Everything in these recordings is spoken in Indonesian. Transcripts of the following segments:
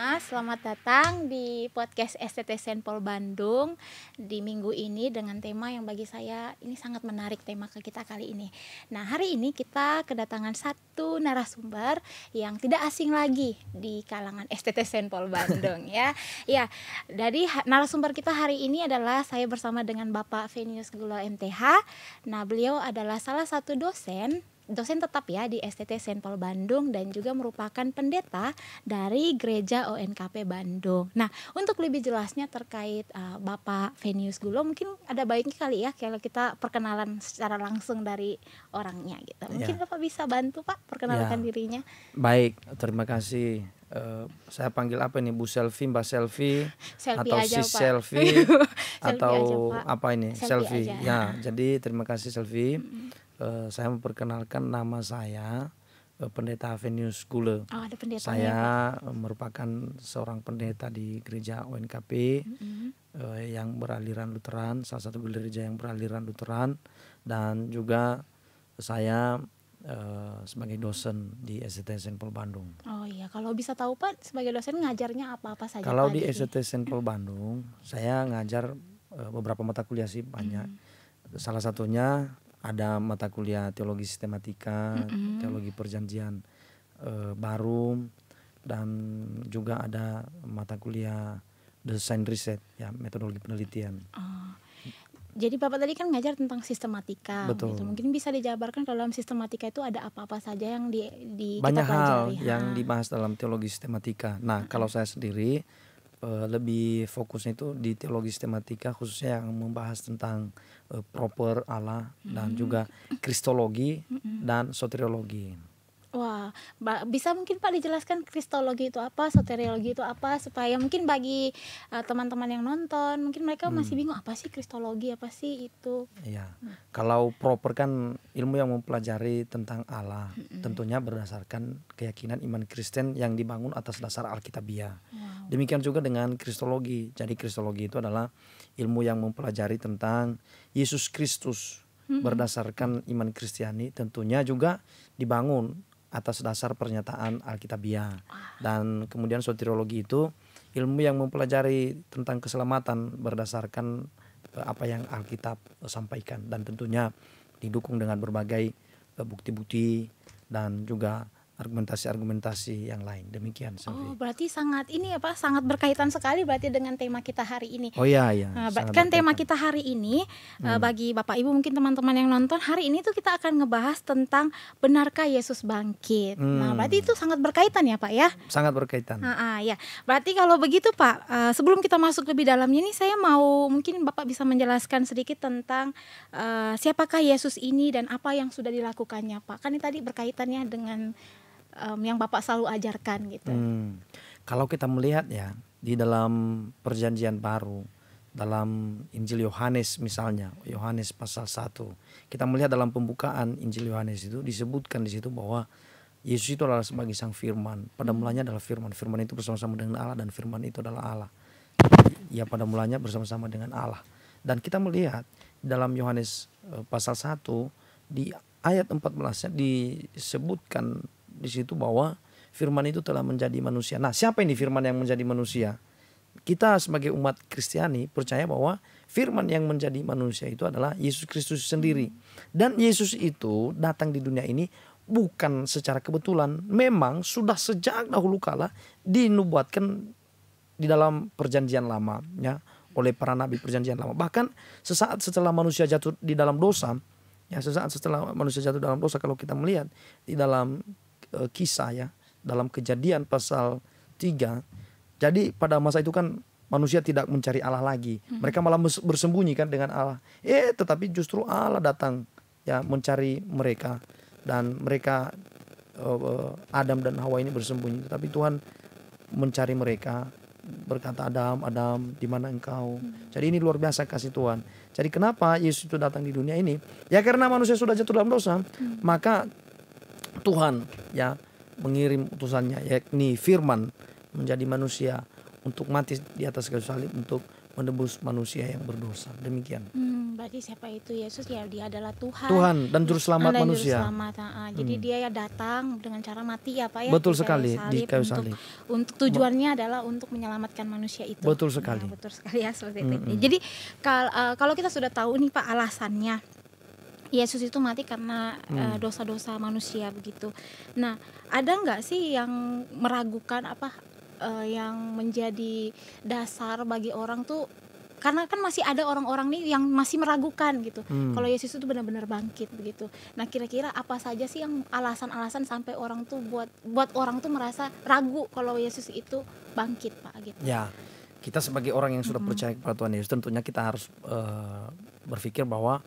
semua, selamat datang di podcast STT Saint Paul Bandung di minggu ini dengan tema yang bagi saya ini sangat menarik tema kita kali ini. Nah, hari ini kita kedatangan satu narasumber yang tidak asing lagi di kalangan STT Saint Paul Bandung ya. Ya, dari narasumber kita hari ini adalah saya bersama dengan Bapak Venius Gulo MTH. Nah, beliau adalah salah satu dosen tetap ya di STT Saint Paul Bandung dan juga merupakan pendeta dari Gereja ONKP Bandung. Nah, untuk lebih jelasnya terkait Bapak Venius Gulo, mungkin ada baiknya kali ya kalau kita perkenalan secara langsung dari orangnya gitu. Mungkin Bapak bisa bantu Pak perkenalkan dirinya. Baik, terima kasih. Saya panggil apa ini, Bu Selfie, Mbak Selfie, atau aja, Sis Pak. Selfie, atau aja, apa ini, Selfie. Ya, jadi terima kasih Selfie. Saya memperkenalkan nama saya Pendeta Venius Gulo. Oh, ada pendetanya, saya Pak. merupakan seorang pendeta di Gereja ONKP yang beraliran Lutheran, salah satu gereja yang beraliran Lutheran, dan juga saya sebagai dosen di STT Saint Paul Bandung. Oh iya, kalau bisa tahu Pak sebagai dosen ngajarnya apa-apa saja? Kalau Pak, di STT Saint Paul Bandung, saya ngajar beberapa mata kuliah sih, banyak. Salah satunya ada mata kuliah teologi sistematika, teologi perjanjian baru, dan juga ada mata kuliah desain riset, ya, metodologi penelitian. Jadi Bapak tadi kan ngajar tentang sistematika. Betul. Gitu. Mungkin bisa dijabarkan kalau dalam sistematika itu ada apa-apa saja yang banyak kita hal pelajari. yang dibahas dalam teologi sistematika. Nah, kalau saya sendiri lebih fokusnya itu di teologi sistematika, khususnya yang membahas tentang proper Allah dan juga kristologi dan soteriologi. Wah, bisa mungkin Pak dijelaskan kristologi itu apa, soteriologi itu apa, supaya mungkin bagi teman-teman yang nonton mungkin mereka masih bingung apa sih kristologi, apa sih itu. Iya. Kalau proper kan ilmu yang mempelajari tentang Allah, tentunya berdasarkan keyakinan iman Kristen yang dibangun atas dasar Alkitabiah. Demikian juga dengan kristologi. Jadi kristologi itu adalah ilmu yang mempelajari tentang Yesus Kristus berdasarkan iman Kristiani, tentunya juga dibangun atas dasar pernyataan Alkitabiah. Dan kemudian soteriologi itu ilmu yang mempelajari tentang keselamatan berdasarkan apa yang Alkitab sampaikan, dan tentunya didukung dengan berbagai bukti-bukti dan juga argumentasi-argumentasi yang lain. Demikian, Selvi. Oh, berarti sangat berkaitan sekali berarti dengan tema kita hari ini. Oh iya. Kan tema kita hari ini bagi Bapak Ibu mungkin teman-teman yang nonton, hari ini tuh kita akan ngebahas tentang benarkah Yesus bangkit. Nah, berarti itu sangat berkaitan ya Pak ya? Sangat berkaitan. Ya. Berarti kalau begitu Pak, sebelum kita masuk lebih dalamnya ini, saya mau mungkin Bapak bisa menjelaskan sedikit tentang siapakah Yesus ini dan apa yang sudah dilakukannya Pak. Kan ini tadi berkaitannya dengan yang Bapak selalu ajarkan gitu. Kalau kita melihat ya di dalam perjanjian baru, dalam Injil Yohanes misalnya, Yohanes pasal 1, kita melihat dalam pembukaan Injil Yohanes itu disebutkan di situ bahwa Yesus itu adalah sebagai sang firman. Pada mulanya adalah firman. Firman itu bersama-sama dengan Allah dan firman itu adalah Allah. Ya, pada mulanya bersama-sama dengan Allah. Dan kita melihat dalam Yohanes pasal 1 di ayat 14 disebutkan di situ bahwa firman itu telah menjadi manusia. Nah, siapa ini firman yang menjadi manusia? Kita sebagai umat Kristiani percaya bahwa firman yang menjadi manusia itu adalah Yesus Kristus sendiri. Dan Yesus itu datang di dunia ini bukan secara kebetulan. Memang sudah sejak dahulu kala dinubuatkan di dalam perjanjian lama ya, oleh para nabi perjanjian lama. Bahkan sesaat setelah manusia jatuh di dalam dosa, kalau kita melihat di dalam kisah ya, dalam Kejadian pasal 3. Jadi pada masa itu kan manusia tidak mencari Allah lagi. Mereka malah bersembunyi kan dengan Allah. Tetapi justru Allah datang ya mencari mereka, dan mereka Adam dan Hawa ini bersembunyi. Tetapi Tuhan mencari mereka, berkata, Adam, di mana engkau? Jadi ini luar biasa kasih Tuhan. Jadi kenapa Yesus itu datang di dunia ini? Ya karena manusia sudah jatuh dalam dosa, maka Tuhan ya mengirim utusannya, yakni firman, menjadi manusia untuk mati di atas kayu salib untuk menebus manusia yang berdosa. Demikian. berarti siapa itu Yesus? Ya dia adalah Tuhan. Tuhan dan juru selamat Dan juru manusia. selamat. Jadi dia ya datang dengan cara mati ya Pak ya. Betul di sekali, di kayu untuk, salib. untuk tujuannya adalah untuk menyelamatkan manusia itu. Betul sekali. Ya, betul sekali ya seperti itu. Jadi kalau kita sudah tahu nih Pak alasannya Yesus itu mati karena dosa-dosa manusia begitu. Nah, ada nggak sih yang meragukan yang menjadi dasar bagi orang tuh, karena kan masih ada orang-orang nih yang masih meragukan gitu. Kalau Yesus itu benar-benar bangkit begitu. Nah, kira-kira apa saja sih yang alasan-alasan sampai orang tuh buat orang tuh merasa ragu kalau Yesus itu bangkit, Pak gitu. Ya, kita sebagai orang yang sudah percaya kepada Tuhan Yesus, tentunya kita harus berpikir bahwa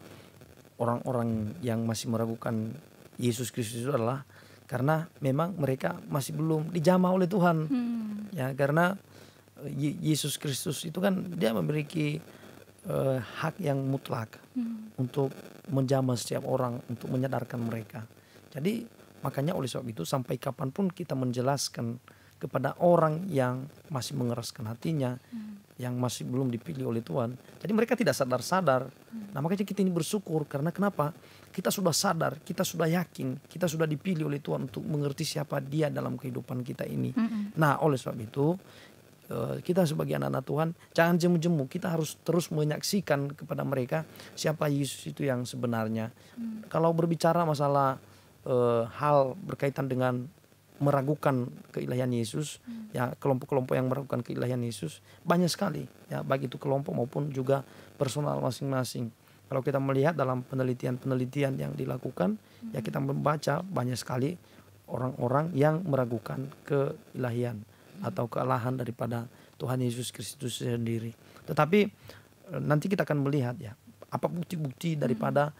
orang-orang yang masih meragukan Yesus Kristus itu adalah karena memang mereka masih belum dijamah oleh Tuhan. Ya, karena Yesus Kristus itu kan dia memiliki hak yang mutlak untuk menjamah setiap orang, untuk menyadarkan mereka. Jadi makanya oleh sebab itu sampai kapanpun kita menjelaskan kepada orang yang masih mengeraskan hatinya, yang masih belum dipilih oleh Tuhan, jadi mereka tidak sadar-sadar. Nah, makanya kita ini bersyukur karena kenapa? Kita sudah sadar, kita sudah yakin, kita sudah dipilih oleh Tuhan untuk mengerti siapa Dia dalam kehidupan kita ini. Nah, oleh sebab itu kita sebagai anak-anak Tuhan jangan jemu-jemu, kita harus terus menyaksikan kepada mereka siapa Yesus itu yang sebenarnya. Kalau berbicara masalah hal berkaitan dengan meragukan keilahian Yesus, ya kelompok-kelompok yang meragukan keilahian Yesus banyak sekali, ya baik itu kelompok maupun juga personal masing-masing. Kalau kita melihat dalam penelitian-penelitian yang dilakukan, ya kita membaca banyak sekali orang-orang yang meragukan keilahian atau kealahan daripada Tuhan Yesus Kristus sendiri. Tetapi nanti kita akan melihat ya apa bukti-bukti daripada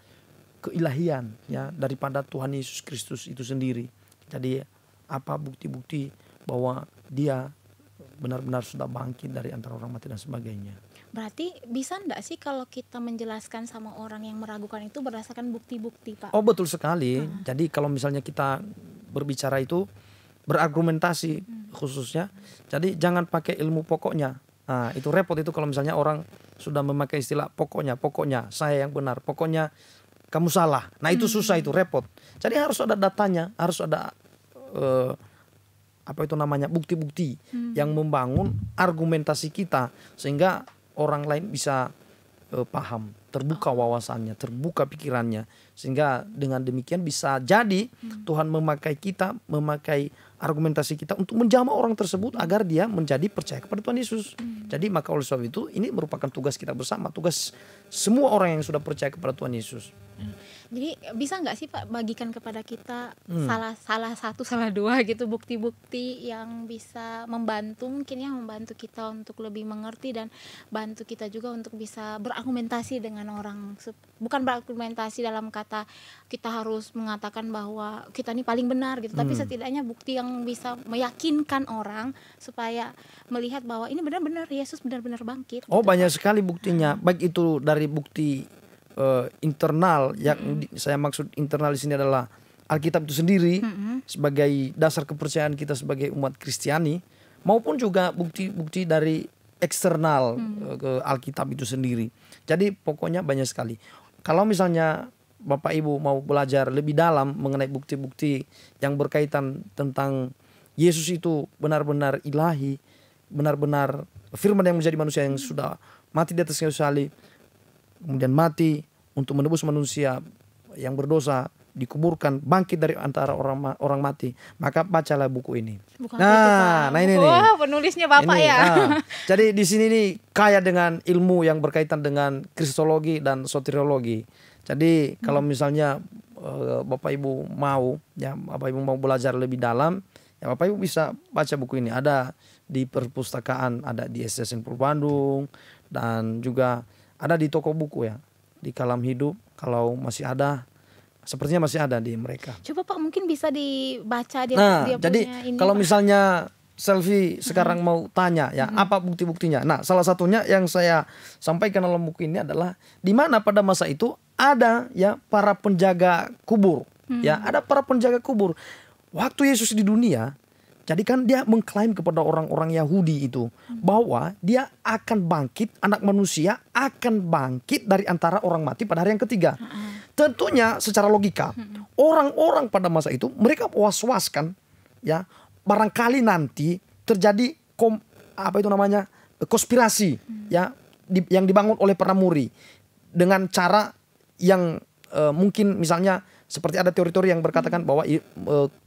keilahian, ya daripada Tuhan Yesus Kristus itu sendiri. Jadi apa bukti-bukti bahwa Dia benar-benar sudah bangkit dari antara orang mati dan sebagainya. Berarti bisa enggak sih kalau kita menjelaskan sama orang yang meragukan itu berdasarkan bukti-bukti, Pak? Oh, betul sekali. Jadi kalau misalnya kita berbicara itu berargumentasi khususnya, jadi jangan pakai ilmu pokoknya. Nah, itu repot itu kalau misalnya orang sudah memakai istilah pokoknya saya yang benar, pokoknya kamu salah. Nah, itu susah, itu repot. Jadi harus ada datanya, harus ada bukti-bukti yang membangun argumentasi kita sehingga orang lain bisa paham, terbuka wawasannya, terbuka pikirannya, sehingga dengan demikian bisa jadi Tuhan memakai kita, memakai argumentasi kita untuk menjamah orang tersebut agar dia menjadi percaya kepada Tuhan Yesus. Jadi maka oleh sebab itu ini merupakan tugas kita bersama, tugas semua orang yang sudah percaya kepada Tuhan Yesus. Jadi bisa nggak sih Pak bagikan kepada kita salah satu, salah dua gitu bukti-bukti yang bisa membantu kita untuk lebih mengerti dan bantu kita juga untuk bisa berargumentasi dengan orang. Bukan berargumentasi dalam kata kita harus mengatakan bahwa kita ini paling benar gitu, tapi setidaknya bukti yang bisa meyakinkan orang supaya melihat bahwa ini benar-benar Yesus benar-benar bangkit. Oh, gitu, banyak Pak. sekali buktinya, baik itu dari bukti internal, yang saya maksud internal di sini adalah Alkitab itu sendiri sebagai dasar kepercayaan kita sebagai umat Kristiani, maupun juga bukti-bukti dari eksternal ke Alkitab itu sendiri. Jadi pokoknya banyak sekali. Kalau misalnya Bapak Ibu mau belajar lebih dalam mengenai bukti-bukti yang berkaitan tentang Yesus itu benar-benar ilahi, benar-benar firman yang menjadi manusia yang sudah mati di atas kayu salib, kemudian mati untuk menebus manusia yang berdosa, dikuburkan, bangkit dari antara orang mati, maka bacalah buku ini. Nah ini nih. Wah, penulisnya Bapak ini, ya. Jadi di sini nih kaya dengan ilmu yang berkaitan dengan kristologi dan soteriologi. Jadi kalau misalnya Bapak Ibu mau belajar lebih dalam, ya Bapak Ibu bisa baca buku ini. Ada di perpustakaan, ada di STTSN Pol Bandung, dan juga ada di toko buku ya, di Kalam Hidup kalau masih ada, sepertinya masih ada di mereka. Coba Pak mungkin bisa dibaca dia jadi punya ini. kalau Pak. misalnya Selvi sekarang mau tanya ya apa bukti-buktinya. Nah, salah satunya yang saya sampaikan dalam buku ini adalah di mana pada masa itu ada ya para penjaga kubur. Ya, ada para penjaga kubur. Waktu Yesus di dunia, Jadi kan dia mengklaim kepada orang-orang Yahudi itu bahwa dia akan bangkit, anak manusia akan bangkit dari antara orang mati pada hari yang ketiga. Tentunya secara logika orang-orang pada masa itu mereka was-was kan, ya, barangkali nanti terjadi konspirasi, ya, yang dibangun oleh para murid dengan cara yang mungkin misalnya seperti ada teori-teori yang berkatakan bahwa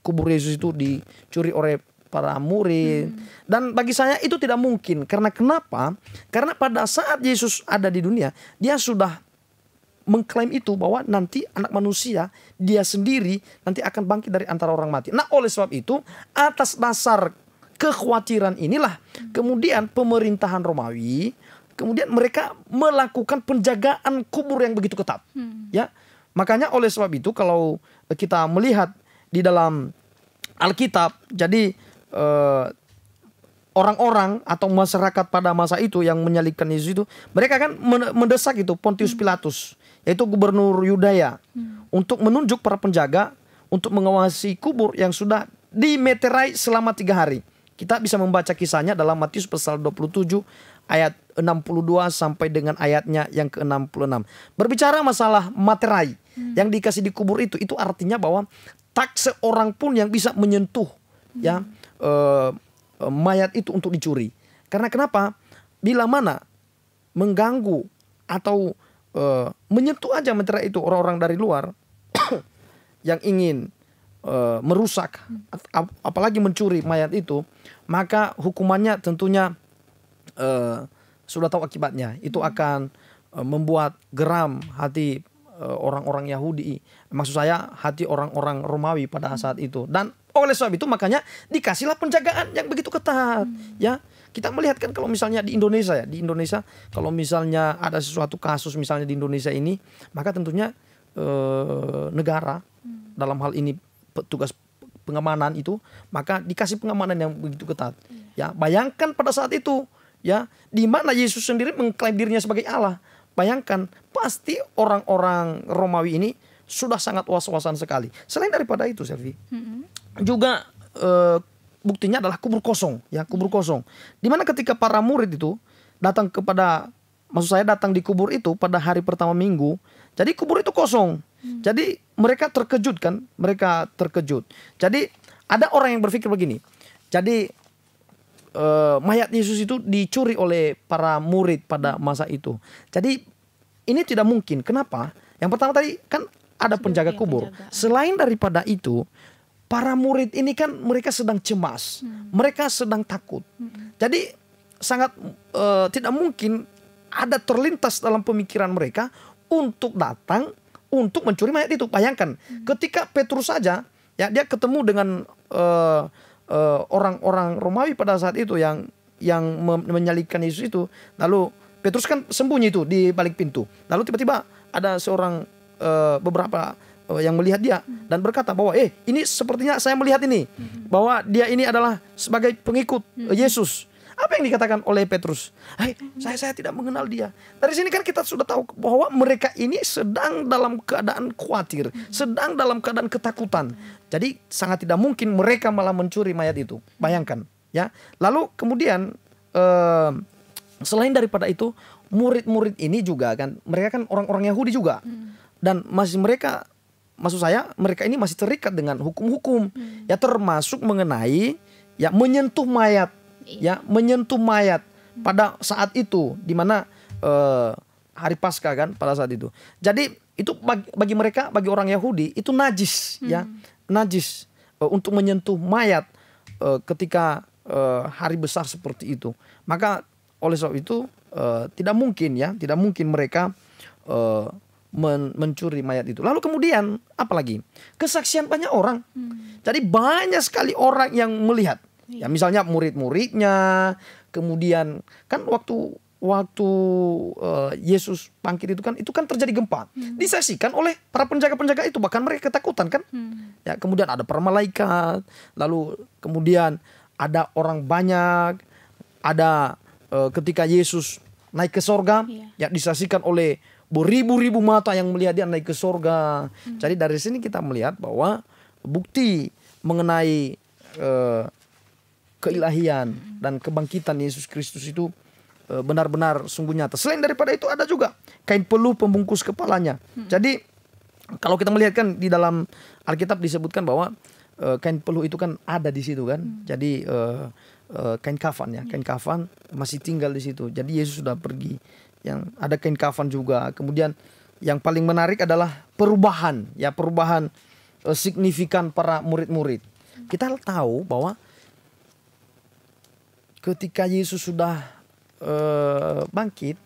kubur Yesus itu dicuri oleh para murid. Dan bagi saya itu tidak mungkin. Karena kenapa? Karena pada saat Yesus ada di dunia, dia sudah mengklaim itu bahwa nanti anak manusia dia sendiri nanti akan bangkit dari antara orang mati. Nah, oleh sebab itu atas dasar kekhawatiran inilah kemudian pemerintahan Romawi kemudian mereka melakukan penjagaan kubur yang begitu ketat. Ya. Makanya oleh sebab itu kalau kita melihat di dalam Alkitab, jadi orang-orang atau masyarakat pada masa itu yang menyalibkan Yesus itu, mereka kan mendesak itu Pontius Pilatus, yaitu gubernur Yudea, untuk menunjuk para penjaga untuk mengawasi kubur yang sudah dimeterai selama 3 hari. Kita bisa membaca kisahnya dalam Matius pasal 27 ayat 62 sampai dengan ayatnya yang ke-66. Berbicara masalah materai yang dikasih di kubur itu artinya bahwa tak seorang pun yang bisa menyentuh ya mayat itu untuk dicuri. Karena kenapa? Bila mana mengganggu atau menyentuh aja materai itu orang-orang dari luar yang ingin merusak apalagi mencuri mayat itu, maka hukumannya tentunya sudah tahu akibatnya. Itu akan membuat geram hati orang-orang Yahudi, maksud saya hati orang-orang Romawi pada saat itu. Dan oleh sebab itu makanya dikasihlah penjagaan yang begitu ketat. Ya, kita melihat kan kalau misalnya di Indonesia kalau misalnya ada sesuatu kasus misalnya di Indonesia ini, maka tentunya negara dalam hal ini petugas pengamanan itu maka dikasih pengamanan yang begitu ketat. Ya, bayangkan pada saat itu, ya, di mana Yesus sendiri mengklaim dirinya sebagai Allah. Bayangkan, pasti orang-orang Romawi ini sudah sangat was-wasan sekali. Selain daripada itu, Selvi, juga buktinya adalah kubur kosong, ya, kubur kosong. Dimana ketika para murid itu datang datang di kubur itu pada hari pertama minggu, jadi kubur itu kosong. Jadi mereka terkejut kan, Jadi ada orang yang berpikir begini, jadi mayat Yesus itu dicuri oleh para murid pada masa itu. Jadi ini tidak mungkin. Kenapa? Yang pertama tadi kan ada penjaga kubur. Selain daripada itu, para murid ini kan mereka sedang cemas, mereka sedang takut. Jadi sangat tidak mungkin ada terlintas dalam pemikiran mereka untuk datang untuk mencuri mayat itu. Bayangkan, ketika Petrus saja, ya, dia ketemu dengan orang-orang Romawi pada saat itu yang menyalibkan Yesus itu, lalu Petrus kan sembunyi itu di balik pintu. Lalu tiba-tiba ada seorang beberapa yang melihat dia dan berkata bahwa ini sepertinya saya melihat ini bahwa dia ini adalah sebagai pengikut Yesus. Apa yang dikatakan oleh Petrus? Saya tidak mengenal dia. Dari sini kan kita sudah tahu bahwa mereka ini sedang dalam keadaan khawatir, sedang dalam keadaan ketakutan. Jadi sangat tidak mungkin mereka malah mencuri mayat itu. Bayangkan, ya. Lalu kemudian selain daripada itu, murid-murid ini juga kan, mereka kan orang-orang Yahudi juga. Dan mereka ini masih terikat dengan hukum-hukum, ya, termasuk mengenai ya menyentuh mayat. Ya, menyentuh mayat pada saat itu, di mana hari Paskah kan pada saat itu. Jadi itu bagi mereka, bagi orang Yahudi itu najis, ya, najis untuk menyentuh mayat ketika hari besar seperti itu. Maka oleh sebab itu tidak mungkin mereka mencuri mayat itu. Lalu kemudian apalagi kesaksian banyak orang. Jadi banyak sekali orang yang melihat. Ya, misalnya murid-muridnya, kemudian kan waktu Yesus bangkit itu kan terjadi gempa. Disaksikan oleh para penjaga-penjaga itu, bahkan mereka ketakutan kan. Ya, kemudian ada para malaikat, lalu kemudian ada orang banyak, ada ketika Yesus naik ke sorga, ya, disaksikan oleh beribu-ribu mata yang melihat dia naik ke sorga. Jadi dari sini kita melihat bahwa bukti mengenai keilahian dan kebangkitan Yesus Kristus itu benar-benar sungguh nyata. Selain daripada itu ada juga kain peluh pembungkus kepalanya. Jadi kalau kita melihat kan di dalam Alkitab disebutkan bahwa kain peluh itu kan ada di situ kan. Jadi kain kafan ya, kain kafan masih tinggal di situ. Jadi Yesus sudah pergi. Yang ada kain kafan juga. Kemudian yang paling menarik adalah perubahan signifikan para murid-murid. Kita tahu bahwa ketika Yesus sudah bangkit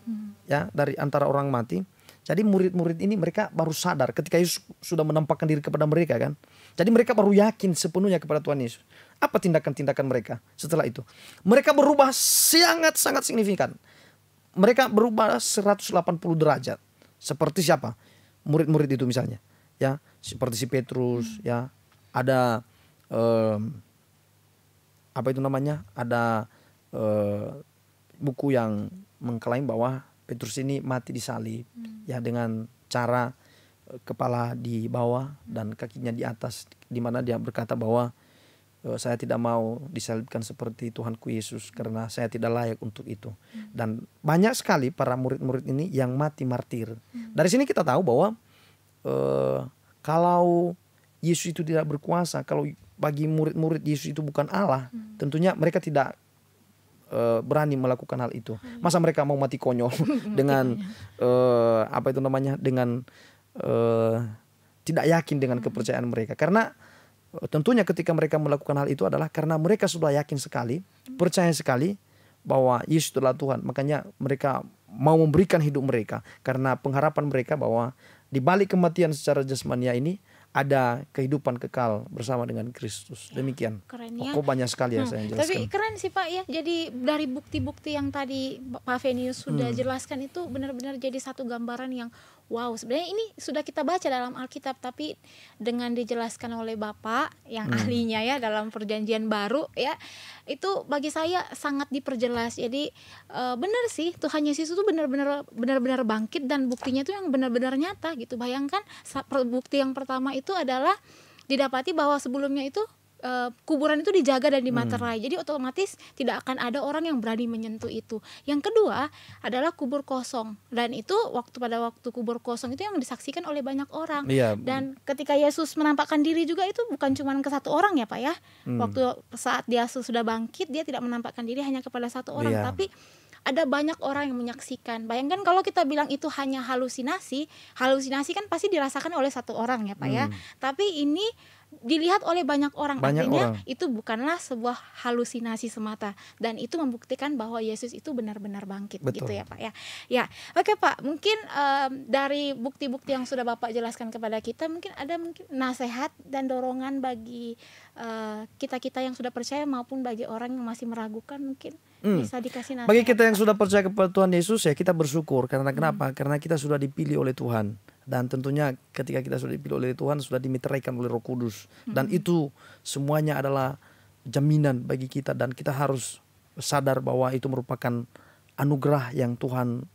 ya dari antara orang mati, jadi murid-murid ini mereka baru sadar ketika Yesus sudah menampakkan diri kepada mereka kan. Jadi mereka baru yakin sepenuhnya kepada Tuhan Yesus. Apa tindakan-tindakan mereka setelah itu? Mereka berubah sangat-sangat signifikan. Mereka berubah 180 derajat. Seperti siapa? Murid-murid itu misalnya. Ya, seperti si Petrus ya. Ada apa itu namanya? Ada buku yang mengklaim bahwa Petrus ini mati disalib ya dengan cara kepala di bawah dan kakinya di atas, di mana dia berkata bahwa saya tidak mau disalibkan seperti Tuhanku Yesus karena saya tidak layak untuk itu. Dan banyak sekali para murid-murid ini yang mati martir. Dari sini kita tahu bahwa kalau Yesus itu tidak berkuasa, kalau bagi murid-murid Yesus itu bukan Allah, tentunya mereka tidak berani melakukan hal itu. Masa mereka mau mati konyol dengan apa itu namanya, dengan tidak yakin dengan kepercayaan mereka. Karena tentunya ketika mereka melakukan hal itu adalah karena mereka sudah yakin sekali, percaya sekali bahwa Yesus adalah Tuhan. Makanya mereka mau memberikan hidup mereka karena pengharapan mereka bahwa di balik kematian secara jasmania ini ada kehidupan kekal bersama dengan Kristus. Demikian. Keren ya. Kok banyak sekali ya saya jelaskan. Tapi keren sih Pak ya. Jadi dari bukti-bukti yang tadi Pak Venius sudah jelaskan itu benar-benar jadi satu gambaran yang wow. Sebenarnya ini sudah kita baca dalam Alkitab, tapi dengan dijelaskan oleh Bapak yang ahlinya ya dalam Perjanjian Baru ya, itu bagi saya sangat diperjelas. Jadi benar sih Tuhan Yesus itu benar-benar bangkit dan buktinya itu yang benar-benar nyata gitu. Bayangkan bukti yang pertama itu adalah didapati bahwa sebelumnya itu kuburan itu dijaga dan dimaterai. Jadi otomatis tidak akan ada orang yang berani menyentuh itu. Yang kedua adalah kubur kosong, dan itu pada waktu kubur kosong itu yang disaksikan oleh banyak orang. Dan ketika Yesus menampakkan diri juga itu bukan cuma ke satu orang ya Pak ya. Waktu saat dia sudah bangkit, dia tidak menampakkan diri hanya kepada satu orang, tapi ada banyak orang yang menyaksikan. Bayangkan kalau kita bilang itu hanya halusinasi kan pasti dirasakan oleh satu orang ya Pak ya. Tapi ini dilihat oleh banyak orang. Artinya itu bukanlah sebuah halusinasi semata, dan itu membuktikan bahwa Yesus itu benar-benar bangkit. Betul. Gitu ya Pak ya. Ya, oke Pak, mungkin dari bukti-bukti yang sudah Bapak jelaskan kepada kita, mungkin ada nasihat dan dorongan bagi kita-kita yang sudah percaya maupun bagi orang yang masih meragukan, mungkin bisa dikasih nasihat. Bagi kita yang sudah percaya kepada Tuhan Yesus ya, kita bersyukur. Karena kenapa? Karena kita sudah dipilih oleh Tuhan. Dan tentunya ketika kita sudah dipilih oleh Tuhan, sudah dimeteraikan oleh Roh Kudus. Dan itu semuanya adalah jaminan bagi kita. Dan kita harus sadar bahwa itu merupakan anugerah yang Tuhan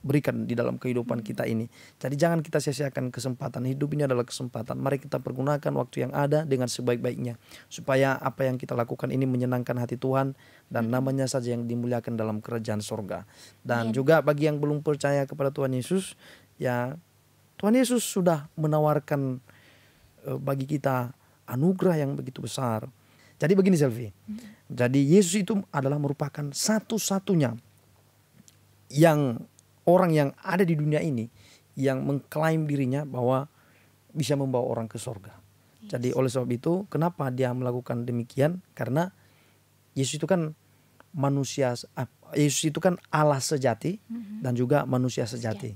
berikan di dalam kehidupan kita ini. Jadi jangan kita sia-siakan kesempatan. Hidup ini adalah kesempatan. Mari kita pergunakan waktu yang ada dengan sebaik-baiknya. Supaya apa yang kita lakukan ini menyenangkan hati Tuhan. Dan namanya saja yang dimuliakan dalam kerajaan sorga. Dan juga bagi yang belum percaya kepada Tuhan Yesus, ya Tuhan Yesus sudah menawarkan bagi kita anugerah yang begitu besar. Jadi begini Selvi. Jadi Yesus itu adalah merupakan satu-satunya yang orang yang ada di dunia ini yang mengklaim dirinya bahwa bisa membawa orang ke sorga. Jadi oleh sebab itu kenapa dia melakukan demikian? Karena Yesus itu kan manusia, Yesus itu kan Allah sejati dan juga manusia sejati.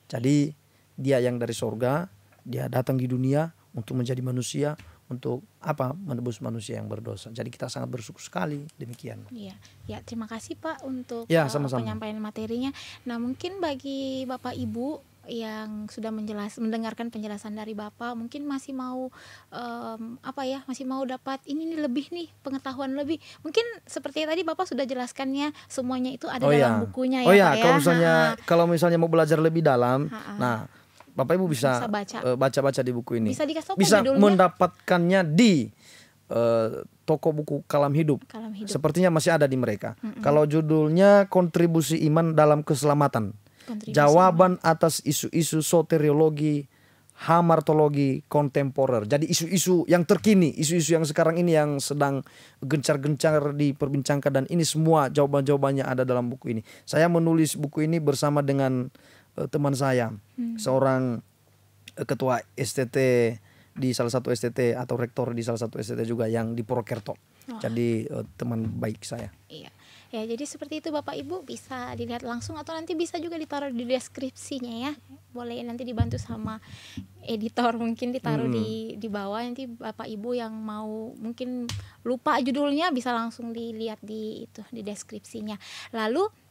Jadi dia yang dari sorga, dia datang di dunia untuk menjadi manusia, untuk apa? Menebus manusia yang berdosa. Jadi kita sangat bersyukur sekali demikian. Iya, ya terima kasih Pak untuk sama-sama penyampaian materinya. Nah mungkin bagi Bapak Ibu yang sudah mendengarkan penjelasan dari Bapak, mungkin masih mau masih mau dapat ini lebih nih, pengetahuan lebih. Mungkin seperti tadi Bapak sudah jelaskannya, semuanya itu ada dalam bukunya ya Pak ya. Kalau misalnya mau belajar lebih dalam, nah Bapak Ibu bisa baca-baca di buku ini. Bisa dikasih tahu bisa judulnya? Mendapatkannya di toko buku Kalam Hidup. Kalam Hidup. Sepertinya masih ada di mereka. Kalau judulnya Kontribusi Iman dalam Keselamatan. Jawaban atas isu-isu soteriologi, hamartologi kontemporer. Jadi isu-isu yang terkini, isu-isu yang sekarang ini yang sedang gencar-gencar diperbincangkan, dan ini semua jawaban-jawabannya ada dalam buku ini. Saya menulis buku ini bersama dengan teman saya, seorang ketua STT di salah satu STT atau rektor di salah satu STT juga yang di Purwokerto. Jadi teman baik saya. Iya. Ya, jadi seperti itu Bapak Ibu, bisa dilihat langsung atau nanti bisa juga ditaruh di deskripsinya ya. Boleh nanti dibantu sama editor, mungkin ditaruh di bawah, nanti Bapak Ibu yang mau mungkin lupa judulnya bisa langsung dilihat di deskripsinya. Lalu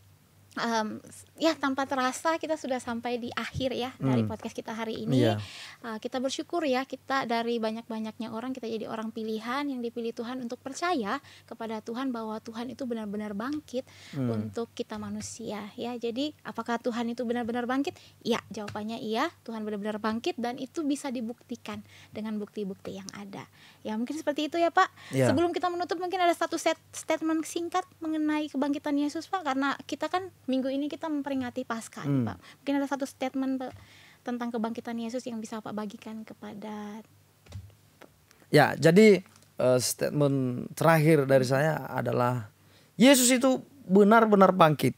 ya tanpa terasa kita sudah sampai di akhir ya dari podcast kita hari ini. Kita bersyukur ya, kita dari banyak-banyaknya orang, kita jadi orang pilihan yang dipilih Tuhan untuk percaya kepada Tuhan bahwa Tuhan itu benar-benar bangkit untuk kita manusia ya. Jadi apakah Tuhan itu benar-benar bangkit? Iya, jawabannya iya, Tuhan benar-benar bangkit, dan itu bisa dibuktikan dengan bukti-bukti yang ada. Ya mungkin seperti itu ya Pak. Sebelum kita menutup, mungkin ada satu statement singkat mengenai kebangkitan Yesus Pak, karena kita kan minggu ini kita memperingati Paskah Pak. Mungkin ada satu statement tentang kebangkitan Yesus yang bisa Pak bagikan kepada. Ya, jadi statement terakhir dari saya adalah Yesus itu benar-benar bangkit,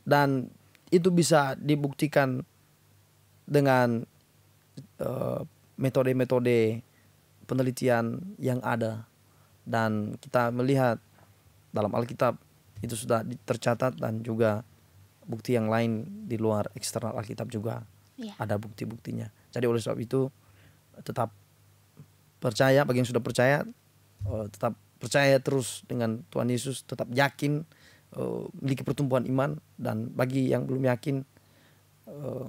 dan itu bisa dibuktikan dengan metode-metode penelitian yang ada, dan kita melihat dalam Alkitab itu sudah tercatat, dan juga bukti yang lain di luar eksternal Alkitab juga ada bukti-buktinya. Jadi oleh sebab itu tetap percaya, bagi yang sudah percaya tetap percaya terus dengan Tuhan Yesus, tetap yakin, memiliki pertumbuhan iman, dan bagi yang belum yakin,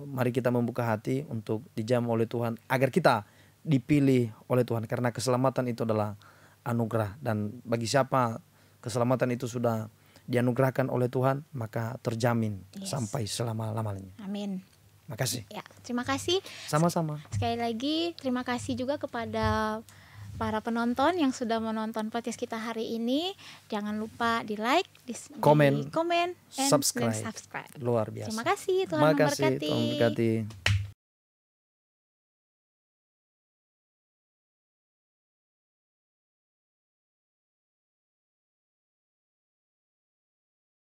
mari kita membuka hati untuk dijamah oleh Tuhan agar kita dipilih oleh Tuhan, karena keselamatan itu adalah anugerah, dan bagi siapa keselamatan itu sudah dianugerahkan oleh Tuhan, maka terjamin sampai selama-lamanya. Amin. Makasih. Ya, terima kasih. Sama-sama. Sekali lagi terima kasih juga kepada para penonton yang sudah menonton podcast kita hari ini. Jangan lupa di like, komen, subscribe. dan subscribe. Luar biasa. Terima kasih, Tuhan memberkati. memberkati. Tuhan memberkati.